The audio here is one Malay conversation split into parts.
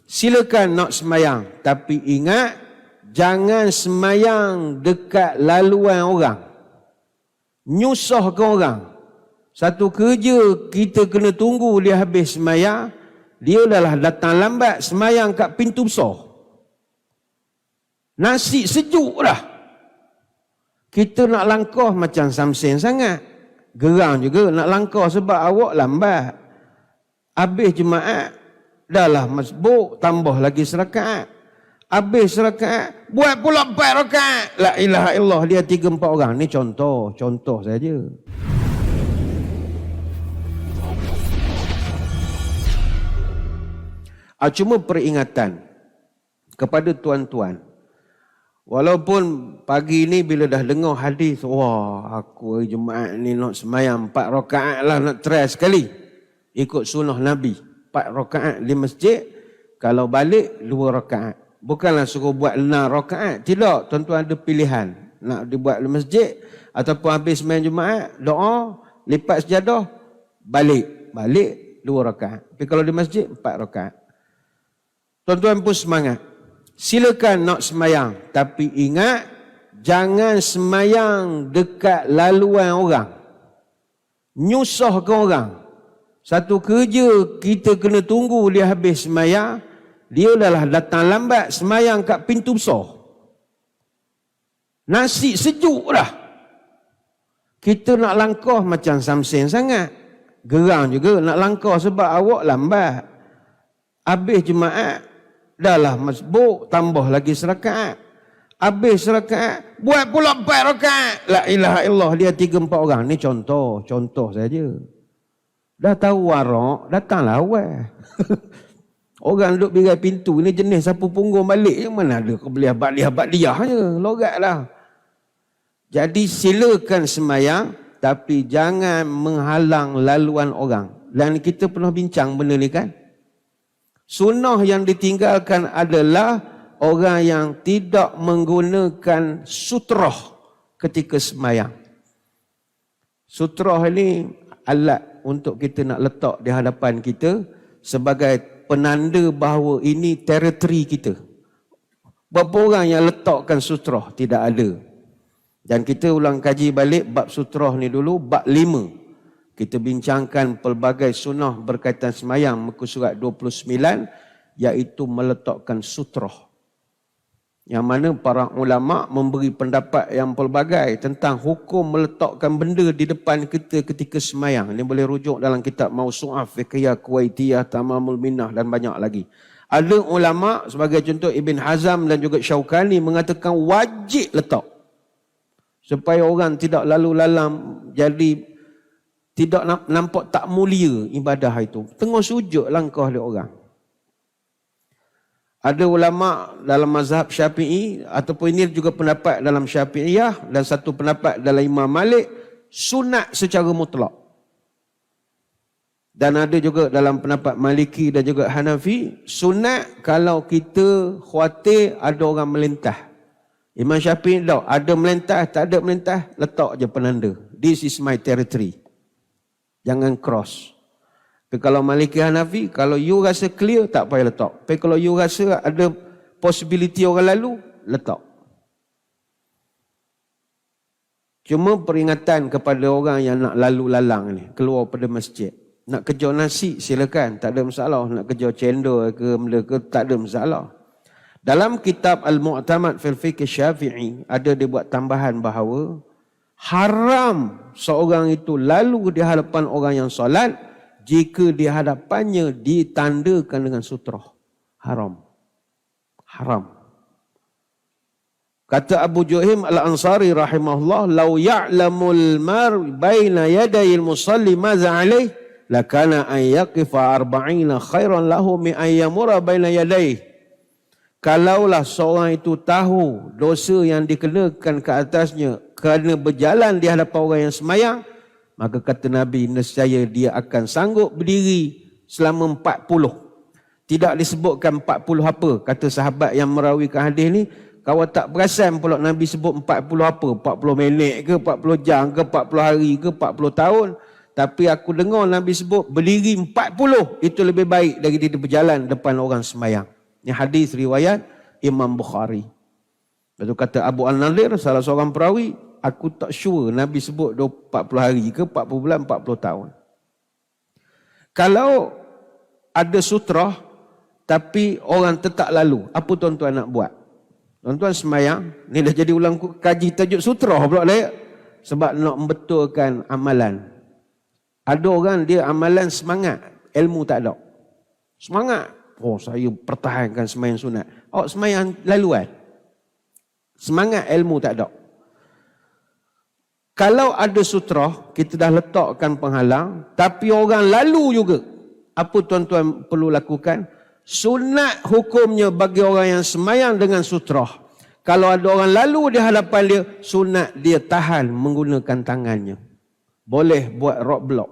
Silakan nak semayang, tapi ingat jangan semayang dekat laluan orang. Nyusahkan orang. Satu kerja kita kena tunggu dia habis semayang, dia dah datang lambat semayang kat pintu besar. Nasi sejuk dah. Kita nak langkah macam Samsen sangat. Gerang juga nak langkah sebab awak lambat. Habis Jumaat, dahlah masbuk, tambah lagi serakaat. Habis serakaat, buat pula 4 rakaat. La ilaha illallah, dia 3-4 orang. Ni contoh saja. Cuma peringatan kepada tuan-tuan. Walaupun pagi ni bila dah dengar hadis, wah aku hari Jumaat ni nak semayang 4 rakaat lah, nak try sekali. Ikut sunnah Nabi. 4 rakaat di masjid, kalau balik 2 rakaat. Bukanlah suruh buat 6 rakaat. Tidak, tuan-tuan ada pilihan. Nak dibuat di masjid, ataupun habis main Jumaat, doa, lipat sejadah, balik 2 rakaat. Tapi kalau di masjid, 4 rakaat. Tuan-tuan pun semangat. Silakan nak semayang, tapi ingat jangan semayang dekat laluan orang. Nyusahkan orang. Satu kerja kita kena tunggu dia habis semayang, dia dah datang lambat semayang kat pintu besar. Nasi sejuk dah. Kita nak langkah macam Samsen sangat. Gerang juga nak langkah sebab awak lambat. Habis Jumaat, dahlah masbuk, tambah lagi serakaat. Habis serakaat, buat pula 4 rakaat. La ilaha illallah, dia 3-4 orang. Ni contoh saja. Dah tahu warak, datanglah awal. Orang duduk birai pintu ni jenis sapu punggung balik je, mana ada kau beli abad-abad-diah je, logat lah. Jadi silakan semayang, tapi jangan menghalang laluan orang. Dan kita pernah bincang benda ni kan. Sunnah yang ditinggalkan adalah orang yang tidak menggunakan sutrah ketika semayang. Sutrah ini alat untuk kita nak letak di hadapan kita sebagai penanda bahawa ini teritori kita. Berapa orang yang letakkan sutrah? Tidak ada. Dan kita ulang kaji balik bab sutrah ni dulu, bab 5. Kita bincangkan pelbagai sunnah berkaitan semayang, muka surat 29, iaitu meletakkan sutrah. Yang mana para ulama memberi pendapat yang pelbagai tentang hukum meletakkan benda di depan kita ketika semayang. Ini boleh rujuk dalam kitab Mawsu'ah Fiqhiyah Kuwaitiyah, Tamamul Minnah dan banyak lagi. Ada ulama sebagai contoh Ibn Hazm dan juga Syaukani mengatakan wajib letak. Supaya orang tidak lalu lalang, jadi tidak nampak tak mulia ibadah itu. Tengah sujud langkah dia orang. Ada ulama dalam mazhab Syafi'i, ataupun ini juga pendapat dalam Syafi'iyah dan satu pendapat dalam Imam Malik, sunat secara mutlak. Dan ada juga dalam pendapat Maliki dan juga Hanafi, sunat kalau kita khawatir ada orang melintah. Imam Syafi'i tak, ada melintah, tak ada melintah, letak je penanda. This is my territory. Jangan cross. Tapi kalau Maliki Hanafi, kalau you rasa clear, tak payah letak. Tapi kalau you rasa ada possibility orang lalu, letak. Cuma peringatan kepada orang yang nak lalu lalang ni, keluar pada masjid. Nak kejar nasi, silakan. Tak ada masalah. Nak kejar cendol ke, benda ke, tak ada masalah. Dalam kitab Al-Mu'tamad fil Fiqh Syafi'i, ada dia buat tambahan bahawa haram seorang itu lalu di hadapan orang yang solat jika di hadapannya ditandakan dengan sutrah. Haram. Haram. Kata Abu Juhaim Al-Ansari rahimahullah, "Lau ya'lamul mar baina yadayil musalli madza alaih, lakana an yaqifa 40 khairan lahu min an yamura baina yadayhi." Kalaulah seorang itu tahu dosa yang dikenakan ke atasnya kerana berjalan di hadapan orang yang semayang, maka kata Nabi, nescaya dia akan sanggup berdiri selama 40. Tidak disebutkan 40 apa. Kata sahabat yang merawikan hadis ni, kau tak perasan pula Nabi sebut 40 apa. 40 minit ke, 40 jam ke, 40 hari ke, 40 tahun. Tapi aku dengar Nabi sebut berdiri 40. Itu lebih baik dari dia berjalan depan orang semayang. Ini hadis riwayat Imam Bukhari. Lepas tu kata Abu Al-Nadir, salah seorang perawi, aku tak sure Nabi sebut 40 hari ke 40 bulan, 40 tahun. Kalau ada sutrah tapi orang tetap lalu, apa tuan-tuan nak buat? Tuan-tuan semayang, ni dah jadi ulang kaji tajuk sutrah pula dah. Sebab nak membetulkan amalan. Ada orang dia amalan semangat, ilmu tak ada. Semangat. Oh, saya pertahankan semayang sunat. Oh, semayang laluan. Semangat ilmu tak ada. Kalau ada sutrah, kita dah letakkan penghalang, tapi orang lalu juga. Apa tuan-tuan perlu lakukan? Sunat hukumnya bagi orang yang semayang dengan sutrah. Kalau ada orang lalu di hadapan dia, sunat dia tahan menggunakan tangannya. Boleh buat rock block.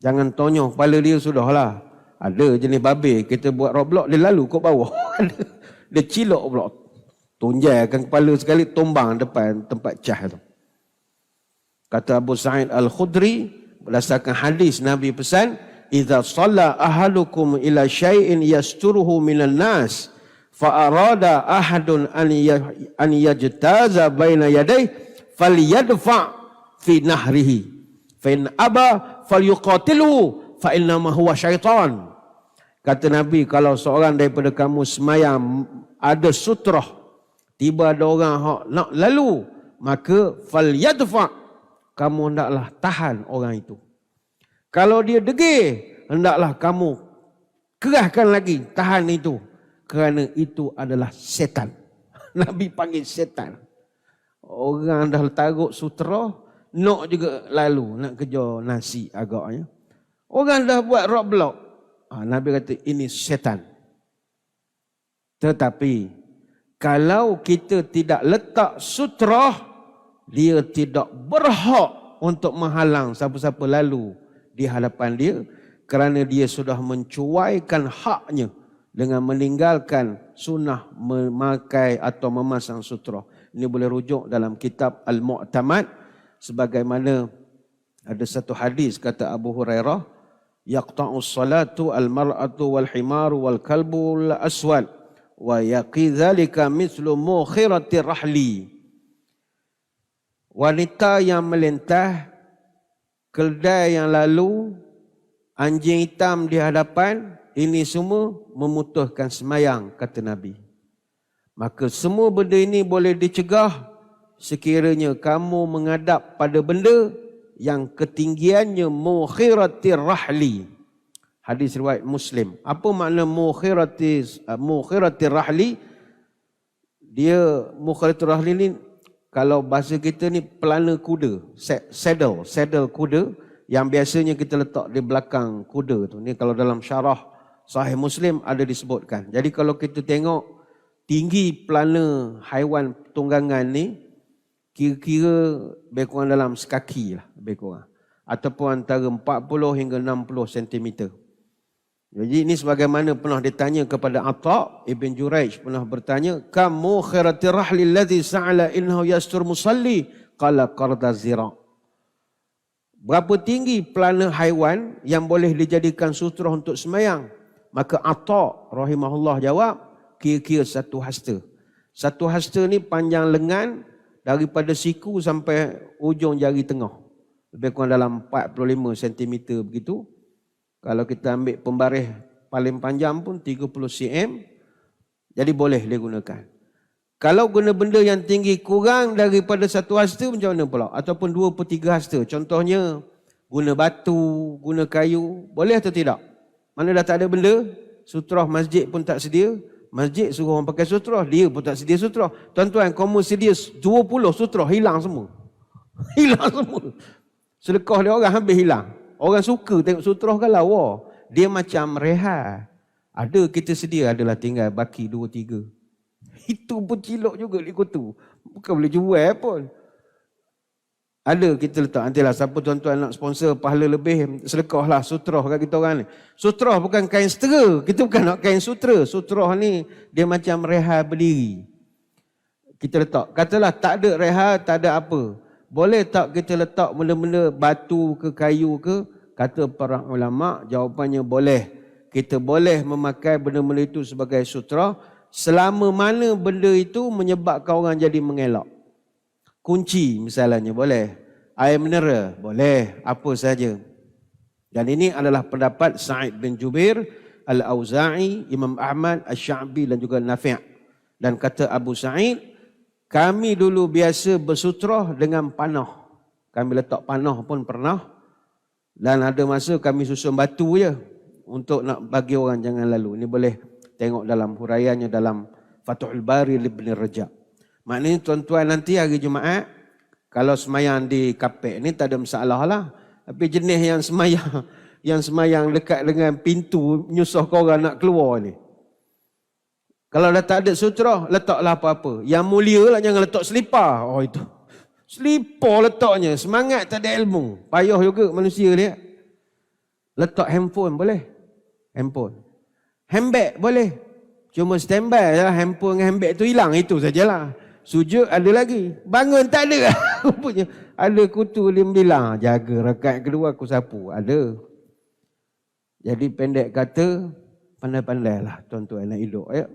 Jangan tonyok kepala dia, sudahlah. Ada jenis babi, kita buat rock block, dia lalu kat bawah. Dia cilok pula. Tunjaikan kepala sekali, tombang depan tempat cah tu. Kata Abu Sa'id Al-Khudri, berdasarkan hadis Nabi pesan, "Idza shalla ahadukum ila syai'in yasturuhu minan nas, fa arada ahadun an yajtaza baina yadayhi, falyadfa fi nahrihi. Fa in aba falyuqatilhu, fa innama huwa syaitan." Kata Nabi, kalau seorang daripada kamu semayang ada sutrah, tiba ada orang nak lalu, maka falyadfa, kamu hendaklah tahan orang itu. Kalau dia degil, hendaklah kamu kerahkan lagi tahan itu. Kerana itu adalah setan. Nabi panggil setan. Orang dah taruk sutra, nak juga lalu, nak kejar nasi agaknya. Orang dah buat rock block. Nabi kata ini setan. Tetapi kalau kita tidak letak sutra, dia tidak berhak untuk menghalang siapa-siapa lalu di hadapan dia, kerana dia sudah mencuaikan haknya dengan meninggalkan sunnah memakai atau memasang sutra. Ini boleh rujuk dalam kitab Al-Mu'tamad, sebagaimana ada satu hadis kata Abu Hurairah, yaqta'us salatu al-mar'atu wal himaru wal kalbu al aswad wa yaqi dzalika mithlu mukhirati rahli. Wanita yang melintah, keldai yang lalu, anjing hitam di hadapan, ini semua memutuskan semayang, kata Nabi. Maka semua benda ini boleh dicegah sekiranya kamu menghadap pada benda yang ketinggiannya mukhiratir rahli. Hadis riwayat Muslim. Apa makna mukhiratir rahli? Dia mukhiratir rahli ni, kalau bahasa kita ni pelana kuda, saddle kuda yang biasanya kita letak di belakang kuda tu. Ni kalau dalam syarah Sahih Muslim ada disebutkan. Jadi kalau kita tengok tinggi pelana haiwan tunggangan ni, kira-kira lebih kurang dalam sekaki lah, lebih kurang. Ataupun antara 40 hingga 60 cm. Jadi ini sebagaimana pernah ditanya kepada Atha Ibn Juraij, pernah bertanya, kam mukhiratir rahli alladhi sa'ala innahu yastur musalli, qala qarda zira'. Berapa tinggi pelana haiwan yang boleh dijadikan sutra untuk semayang? Maka Atha rahimahullah jawab, kira-kira satu hasta. Satu hasta ni panjang lengan daripada siku sampai ujung jari tengah. Lebih kurang dalam 45 cm begitu. Kalau kita ambil pembaris paling panjang pun 30 cm. Jadi boleh digunakan. Kalau guna benda yang tinggi kurang daripada satu hasta, macam mana pula? Ataupun 2/3 hasta. Contohnya guna batu, guna kayu. Boleh atau tidak? Mana dah tak ada benda, sutrah masjid pun tak sedia. Masjid suruh orang pakai sutrah, dia pun tak sedia sutrah. Tuan-tuan, kamu sedia 20 sutrah, hilang semua. Hilang semua. Sedekah dia orang habis hilang. Orang suka tengok sutrah kan lawa. Dia macam rehat. Ada kita sedia, adalah tinggal baki 2-3. Itu pun cilok juga di kutu. Bukan boleh jual pun. Ada kita letak. Nantilah siapa tuan-tuan nak sponsor pahala lebih, sedekahlah sutrah kat kita orang ni. Sutrah bukan kain setera. Kita bukan nak kain sutra. Sutrah ni dia macam rehat berdiri. Kita letak. Katalah tak ada rehat, tak ada apa. Boleh tak kita letak benda-benda batu ke kayu ke? Kata para ulama, jawapannya boleh. kita boleh memakai benda-benda itu sebagai sutra selama mana benda itu menyebabkan orang jadi mengelak. Kunci misalnya boleh, air mineral boleh, apa saja. Dan ini adalah pendapat Sa'id bin Jubair, Al-Auza'i, Imam Ahmad, Asy-Sya'bi dan juga Nafi'. Dan kata Abu Sa'id, kami dulu biasa bersutrah dengan panah. Kami letak panah pun pernah. Dan ada masa kami susun batu je untuk nak bagi orang jangan lalu. Ini boleh tengok dalam huraiannya dalam Fathul Bari Ibn Rajab. Maknanya tuan-tuan nanti hari Jumaat, kalau semayang di kapek ni tak ada masalah lah. Tapi jenis yang semayang dekat dengan pintu nyusah korang nak keluar ni. Kalau dah tak ada sutra, letaklah apa-apa. Yang mulia lah, jangan letak selipar. Oh itu. Selipar letaknya, semangat tak ada ilmu. Payah juga manusia dia. Letak handphone boleh. Handbag boleh. Cuma standby lah, handphone dengan handbag tu hilang, itu sajalah. Sujud ada lagi. Bangun tak ada. Rupanya ada kutu dia bilang, jaga rakaat kedua aku sapu. Ada. Jadi pendek kata, pandai-pandailah tuan-tuan nak hidup. Ya.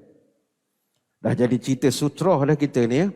Dah jadi cerita sutrah dah kita ni ya.